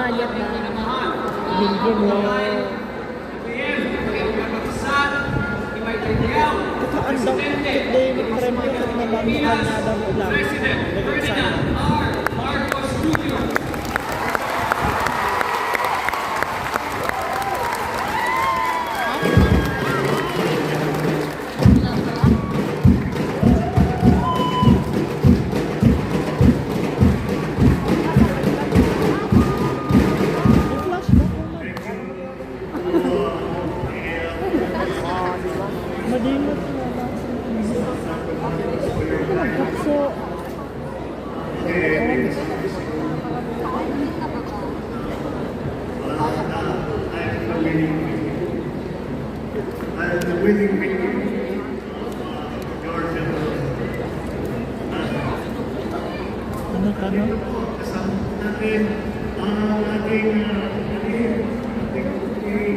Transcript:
bayad na. Hindi mo. Ito ang daw today ni Premyo at nababuhan na daw ulang. Ferdinand R. Marcos Jr. Madimot na lang. Nagkakso. The winning victory, Georgia. Ano ka no? Kasama natin ang ating secretary